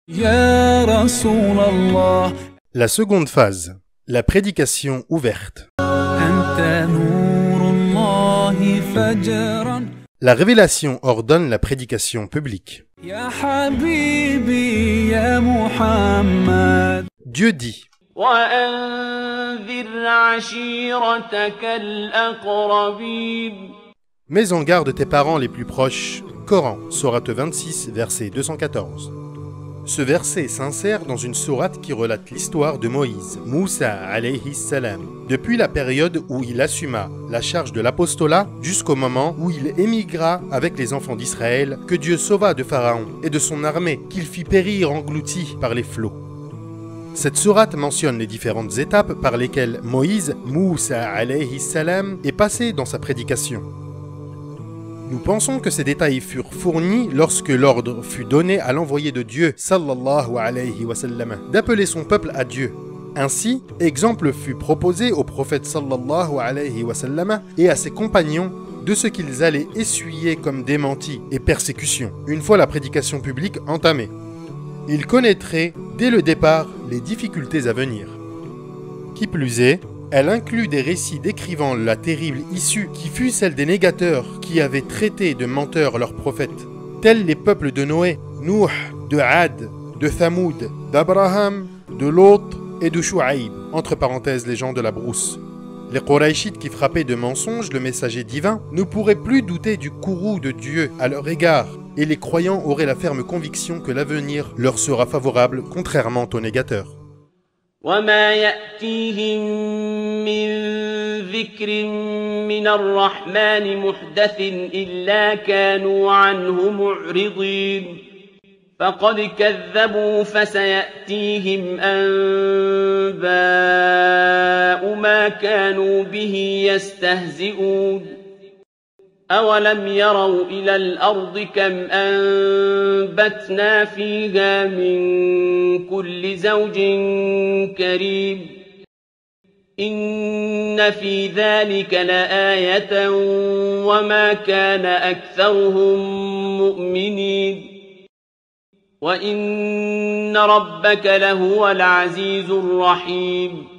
Ya Rasulallah. La seconde phase, la prédication ouverte. Anta nurullahi fajran. La révélation ordonne la prédication publique. Ya Habibi ya Muhammad. Dieu dit: وأنذر عشيرتك الأقربين. Mets en garde tes parents les plus proches. Coran, sourate 26, verset 214. Ce verset s'insère dans une sourate qui relate l'histoire de Moïse, Moussa alayhi salam, depuis la période où il assuma la charge de l'apostolat jusqu'au moment où il émigra avec les enfants d'Israël, que Dieu sauva de Pharaon et de son armée, qu'il fit périr englouti par les flots. Cette sourate mentionne les différentes étapes par lesquelles Moïse, Moussa alayhi salam, est passé dans sa prédication. Nous pensons que ces détails furent fournis lorsque l'ordre fut donné à l'envoyé de Dieu, sallallahu alayhi wa sallam, d'appeler son peuple à Dieu. Ainsi, exemple fut proposé au prophète sallallahu alayhi wa sallam et à ses compagnons de ce qu'ils allaient essuyer comme démentis et persécutions, une fois la prédication publique entamée. Ils connaîtraient, dès le départ, les difficultés à venir. Qui plus est, elle inclut des récits décrivant la terrible issue qui fut celle des négateurs qui avaient traité de menteurs leurs prophètes, tels les peuples de Noé, Nuh, de Ad, de Thamoud, d'Abraham, de Lot et de Shu'aib, entre parenthèses les gens de la brousse. Les Qurayshites qui frappaient de mensonges le messager divin ne pourraient plus douter du courroux de Dieu à leur égard, et les croyants auraient la ferme conviction que l'avenir leur sera favorable, contrairement aux négateurs. وما يأتيهم من ذكر من الرحمن محدث إلا كانوا عنه معرضين فقد كذبوا فسيأتيهم أنباء ما كانوا به يستهزئون أولم يروا إلى الأرض كم أنبتنا فيها من كل زوج كريم إن في ذلك لآية وما كان أكثرهم مؤمنين وإن ربك لهو العزيز الرحيم